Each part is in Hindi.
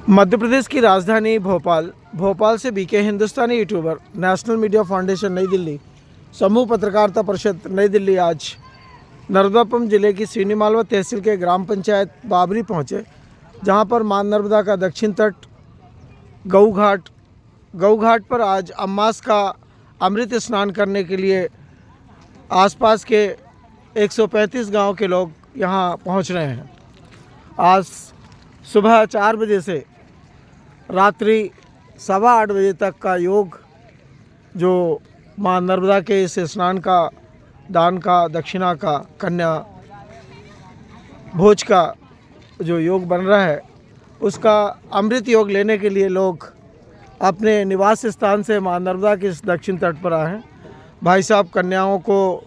मध्य प्रदेश की राजधानी भोपाल से बीके हिंदुस्तानी यूट्यूबर नेशनल मीडिया फाउंडेशन नई दिल्ली समूह पत्रकारिता परिषद नई दिल्ली आज नर्मदापुरम जिले की सिवनी मालवा तहसील के ग्राम पंचायत बाबरी पहुंचे, जहां पर मां नर्मदा का दक्षिण तट गऊ घाट पर आज अम्मास का अमृत स्नान करने के लिए आसपास के 135 गांव के लोग यहां पहुंच रहे हैं। आज सुबह 4 बजे से रात्रि 8:15 बजे तक का योग जो मां नर्मदा के इस स्नान का, दान का, दक्षिणा का, कन्या भोज का जो योग बन रहा है, उसका अमृत योग लेने के लिए लोग अपने निवास स्थान से मां नर्मदा के इस दक्षिण तट पर आए हैं। भाई साहब कन्याओं को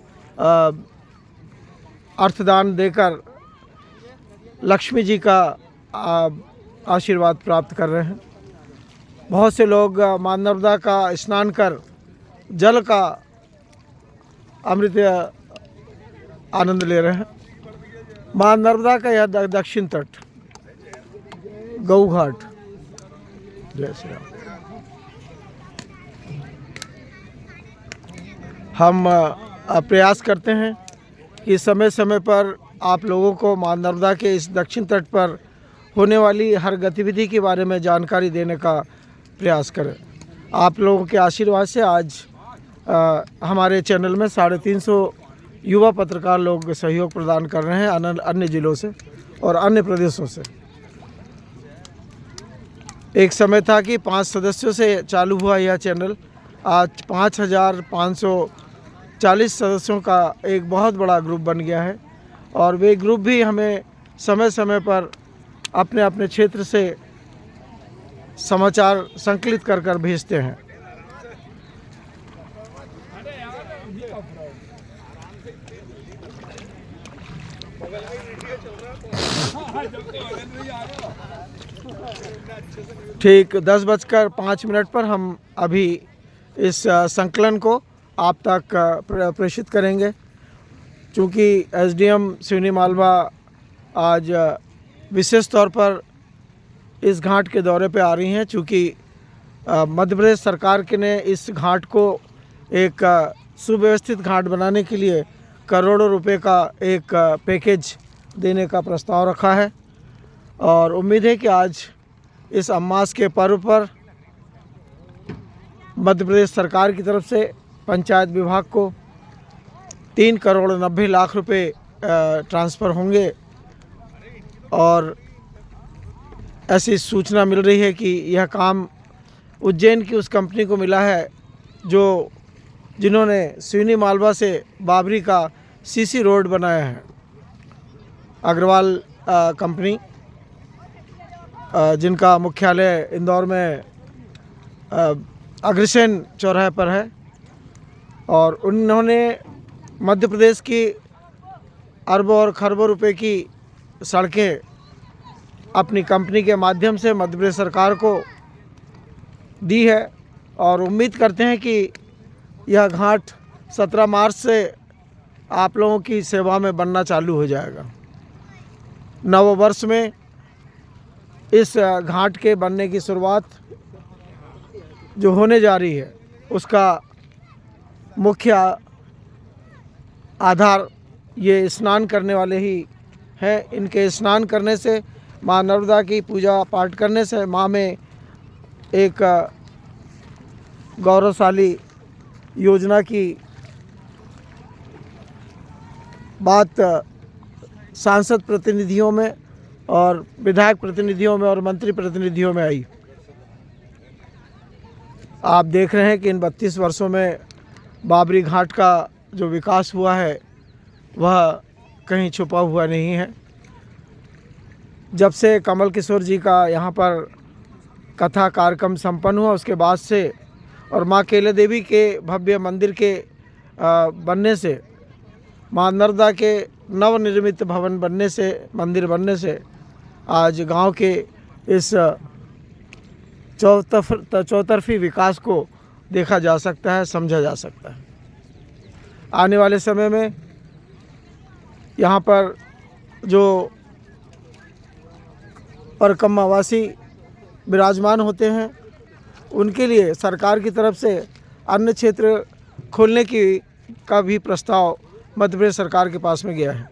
अर्थदान देकर लक्ष्मी जी का आशीर्वाद प्राप्त कर रहे हैं। बहुत से लोग मां नर्मदा का स्नान कर जल का अमृत आनंद ले रहे हैं। मां नर्मदा का यह दक्षिण तट गऊ घाट। जय श्री राम। हम प्रयास करते हैं कि समय समय पर आप लोगों को मां नर्मदा के इस दक्षिण तट पर होने वाली हर गतिविधि के बारे में जानकारी देने का प्रयास करें। आप लोगों के आशीर्वाद से आज हमारे चैनल में 350 युवा पत्रकार लोग सहयोग प्रदान कर रहे हैं अन्य जिलों से और अन्य प्रदेशों से। एक समय था कि 5 सदस्यों से चालू हुआ यह चैनल, आज 5540 सदस्यों का एक बहुत बड़ा ग्रुप बन गया है और वे ग्रुप भी हमें समय समय पर अपने अपने क्षेत्र से समाचार संकलित कर भेजते हैं। ठीक 10:05 पर हम अभी इस संकलन को आप तक प्रेषित करेंगे। चूँकि एसडीएम सिवनी मालवा आज विशेष तौर पर इस घाट के दौरे पे आ रही हैं, चूँकि मध्य प्रदेश सरकार के ने इस घाट को एक सुव्यवस्थित घाट बनाने के लिए करोड़ों रुपए का एक पैकेज देने का प्रस्ताव रखा है और उम्मीद है कि आज इस अम्मास के पर्व पर मध्य प्रदेश सरकार की तरफ से पंचायत विभाग को 3,90,00,000 रुपए ट्रांसफ़र होंगे और ऐसी सूचना मिल रही है कि यह काम उज्जैन की उस कंपनी को मिला है जिन्होंने सिवनी मालवा से बाबरी का सीसी रोड बनाया है। अग्रवाल कंपनी, जिनका मुख्यालय इंदौर में अग्रसेन चौराहे पर है और उन्होंने मध्य प्रदेश की अरबों और खरबों रुपए की सड़कें अपनी कंपनी के माध्यम से मध्य प्रदेश सरकार को दी है और उम्मीद करते हैं कि यह घाट 17 मार्च से आप लोगों की सेवा में बनना चालू हो जाएगा। नव वर्ष में इस घाट के बनने की शुरुआत जो होने जा रही है, उसका मुख्य आधार ये स्नान करने वाले ही हैं। इनके स्नान करने से, मां नर्मदा की पूजा पाठ करने से मां में एक गौरवशाली योजना की बात सांसद प्रतिनिधियों में और विधायक प्रतिनिधियों में और मंत्री प्रतिनिधियों में आई। आप देख रहे हैं कि इन 32 वर्षों में बाबरी घाट का जो विकास हुआ है वह कहीं छुपा हुआ नहीं है। जब से कमल किशोर जी का यहाँ पर कथा कार्यक्रम संपन्न हुआ, उसके बाद से और माँ केले देवी के भव्य मंदिर के बनने से, मां नर्मदा के नवनिर्मित भवन बनने से, मंदिर बनने से आज गांव के इस चौतरफी विकास को देखा जा सकता है, समझा जा सकता है। आने वाले समय में यहाँ पर जो परकम्मावासी विराजमान होते हैं उनके लिए सरकार की तरफ से अन्य क्षेत्र खोलने का भी प्रस्ताव मध्य प्रदेश सरकार के पास में गया है।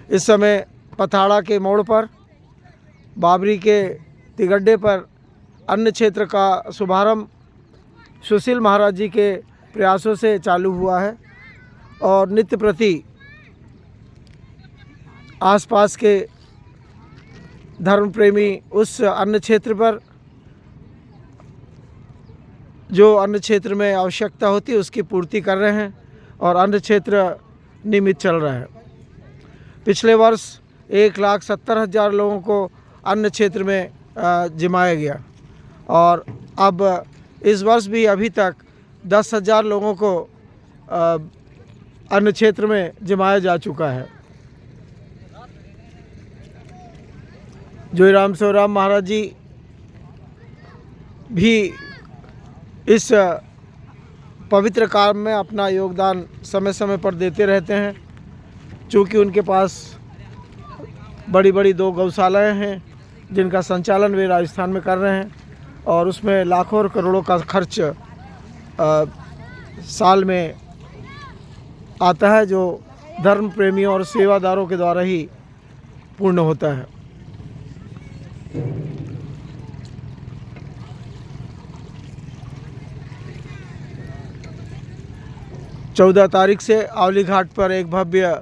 इस समय पथाड़ा के मोड़ पर, बाबरी के तिगड्डे पर अन्य क्षेत्र का शुभारंभ सुशील महाराज जी के प्रयासों से चालू हुआ है और नित्य प्रति आसपास के धर्म प्रेमी उस अन्य क्षेत्र पर जो अन्य क्षेत्र में आवश्यकता होती है उसकी पूर्ति कर रहे हैं और अन्य क्षेत्र नियमित चल रहा है। पिछले वर्ष 1,70,000 लोगों को अन्य क्षेत्र में जिमाया गया और अब इस वर्ष भी अभी तक 10,000 लोगों को अन्य क्षेत्र में जिमाया जा चुका है। जोईराम शिवराम महाराज जी भी इस पवित्र काम में अपना योगदान समय समय पर देते रहते हैं। चूँकि उनके पास बड़ी बड़ी 2 गौशालाएँ हैं जिनका संचालन वे राजस्थान में कर रहे हैं और उसमें लाखों और करोड़ों का खर्च साल में आता है जो धर्म प्रेमियों और सेवादारों के द्वारा ही पूर्ण होता है। चौदह तारीख से आवली घाट पर एक भव्य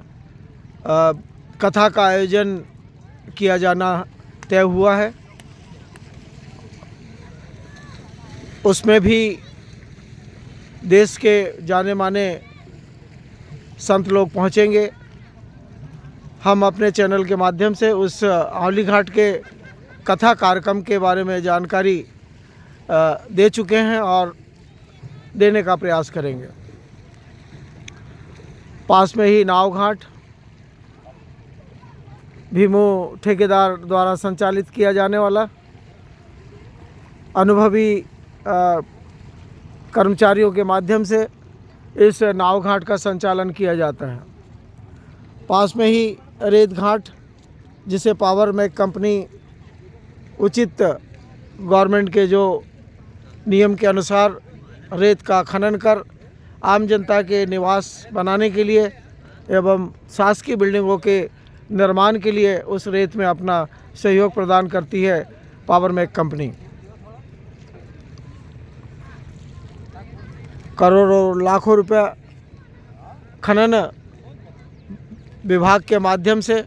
कथा का आयोजन किया जाना तय हुआ है। उसमें भी देश के जाने माने संत लोग पहुंचेंगे। हम अपने चैनल के माध्यम से उस आवली घाट के कथा कार्यक्रम के बारे में जानकारी दे चुके हैं और देने का प्रयास करेंगे। पास में ही नाव घाट भीमू ठेकेदार द्वारा संचालित किया जाने वाला अनुभवी कर्मचारियों के माध्यम से इस नाव घाट का संचालन किया जाता है। पास में ही रेत घाट जिसे पावर मैक कंपनी उचित गवर्नमेंट के जो नियम के अनुसार रेत का खनन कर आम जनता के निवास बनाने के लिए एवं शासकीय बिल्डिंगों के निर्माण के लिए उस रेत में अपना सहयोग प्रदान करती है पावर मैक कंपनी। करोड़ों लाखों रुपया खनन विभाग के माध्यम से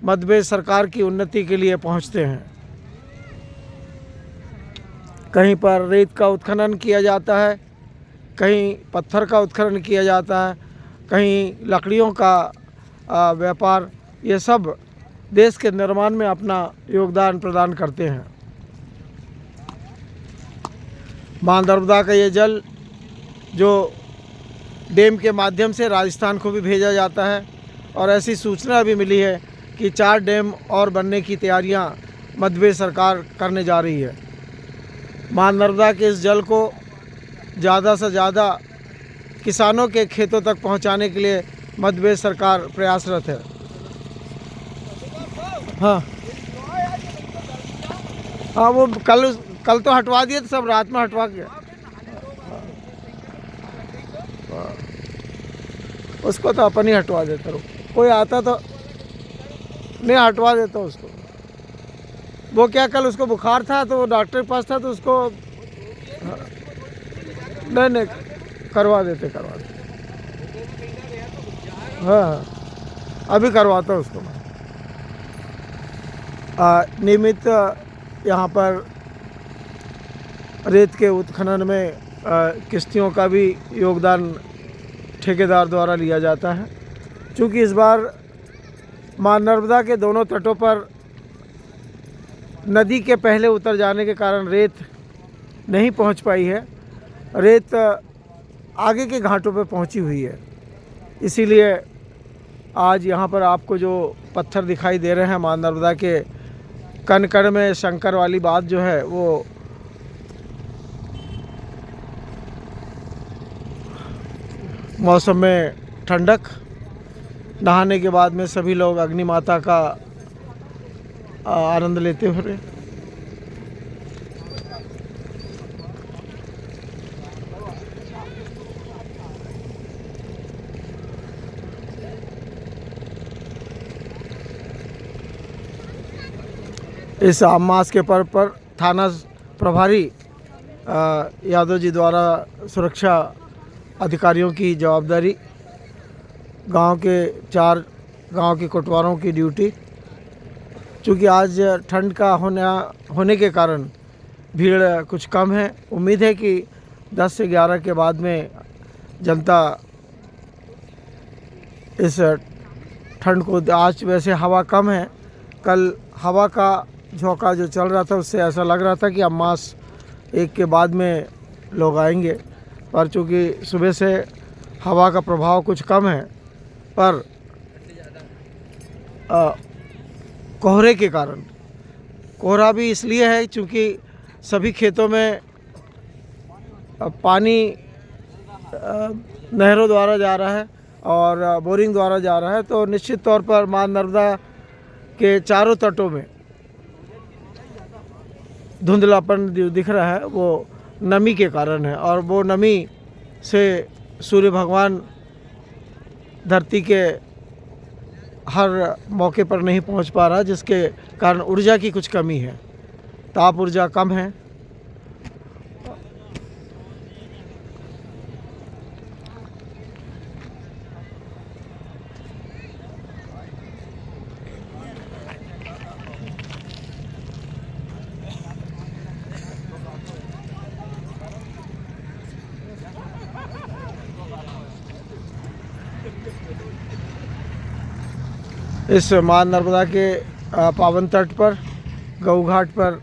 मध्य प्रदेश सरकार की उन्नति के लिए पहुंचते हैं। कहीं पर रेत का उत्खनन किया जाता है, कहीं पत्थर का उत्खनन किया जाता है, कहीं लकड़ियों का व्यापार, ये सब देश के निर्माण में अपना योगदान प्रदान करते हैं। मां नर्मदा का ये जल जो डैम के माध्यम से राजस्थान को भी भेजा जाता है और ऐसी सूचना भी मिली है कि 4 डैम और बनने की तैयारियां मध्य प्रदेश सरकार करने जा रही है। मां नर्मदा के इस जल को ज़्यादा से ज़्यादा किसानों के खेतों तक पहुंचाने के लिए मध्य प्रदेश सरकार प्रयासरत है। हाँ हाँ, वो कल तो हटवा दिए थे, सब रात में हटवा के उसको तो अपन ही हटवा देते रहो। कोई आता तो नहीं हटवा देता उसको। वो क्या कल उसको बुखार था तो वो डॉक्टर के पास था तो उसको नहीं करवा देते हाँ अभी करवाता उसको। नियमित यहाँ पर रेत के उत्खनन में किश्तियों का भी योगदान ठेकेदार द्वारा लिया जाता है। क्योंकि इस बार मां नर्मदा के दोनों तटों पर नदी के पहले उतर जाने के कारण रेत नहीं पहुंच पाई है, रेत आगे के घाटों पर पहुंची हुई है। इसीलिए आज यहाँ पर आपको जो पत्थर दिखाई दे रहे हैं मां नर्मदा के कण कण में शंकर वाली बात जो है वो मौसम में ठंडक, नहाने के बाद में सभी लोग अग्नि माता का आनंद लेते हुए इस अमास के पर्व पर थाना प्रभारी यादव जी द्वारा सुरक्षा अधिकारियों की जवाबदारी, गांव के 4 गांव के कोटवारों की ड्यूटी। चूँकि आज ठंड का होने के कारण भीड़ कुछ कम है। उम्मीद है कि 10 से 11 के बाद में जनता इस ठंड को, आज वैसे हवा कम है, कल हवा का झोंका जो चल रहा था उससे ऐसा लग रहा था कि अमास 1 के बाद में लोग आएंगे, पर चूँकि सुबह से हवा का प्रभाव कुछ कम है, पर कोहरे के कारण, कोहरा भी इसलिए है क्योंकि सभी खेतों में पानी नहरों द्वारा जा रहा है और बोरिंग द्वारा जा रहा है, तो निश्चित तौर पर मां नर्मदा के चारों तटों में धुंधलापन जो दिख रहा है वो नमी के कारण है, और वो नमी से सूर्य भगवान धरती के हर मौके पर नहीं पहुंच पा रहा, जिसके कारण ऊर्जा की कुछ कमी है, ताप ऊर्जा कम है। इस मां नर्मदा के पावन तट पर, गऊ घाट पर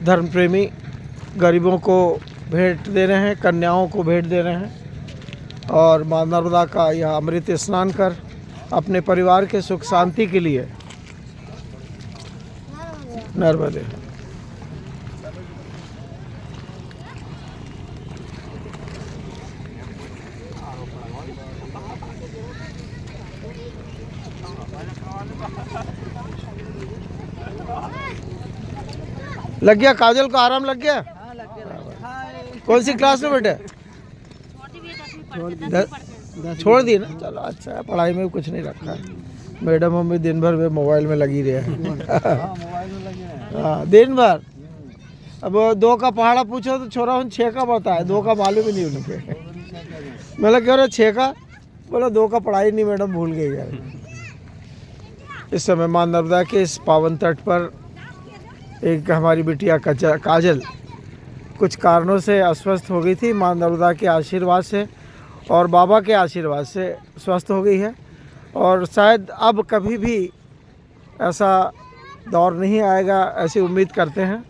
धर्म प्रेमी गरीबों को भेंट दे रहे हैं, कन्याओं को भेंट दे रहे हैं, और मां नर्मदा का यह अमृत स्नान कर अपने परिवार के सुख शांति के लिए नर्मदे। लग गया काजल को, आराम लग गया? हाँ, लग गया। कौन सी क्लास में बेटे? छोड़ दी ना, चलो अच्छा है, पढ़ाई में कुछ नहीं रखा है। मैडम हम भी दिन भर में मोबाइल में लगी रहे हैं। हाँ, दिन भर। अब 2 का पहाड़ा पूछो तो छोरा उन 6 का बताए, 2 का मालूम ही नहीं उनके। मैं कह रहा 6 का, बोला 2 का पढ़ाई नहीं मैडम, भूल गई यार। इस समय मां नर्मदा के इस पावन तट पर एक हमारी बिटिया काजल कुछ कारणों से अस्वस्थ हो गई थी। मां नर्मदा के आशीर्वाद से और बाबा के आशीर्वाद से स्वस्थ हो गई है, और शायद अब कभी भी ऐसा दौर नहीं आएगा, ऐसी उम्मीद करते हैं,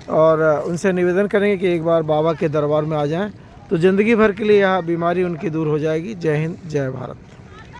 और उनसे निवेदन करेंगे कि एक बार बाबा के दरबार में आ जाएं, तो ज़िंदगी भर के लिए यह बीमारी उनकी दूर हो जाएगी। जय हिंद, जय भारत।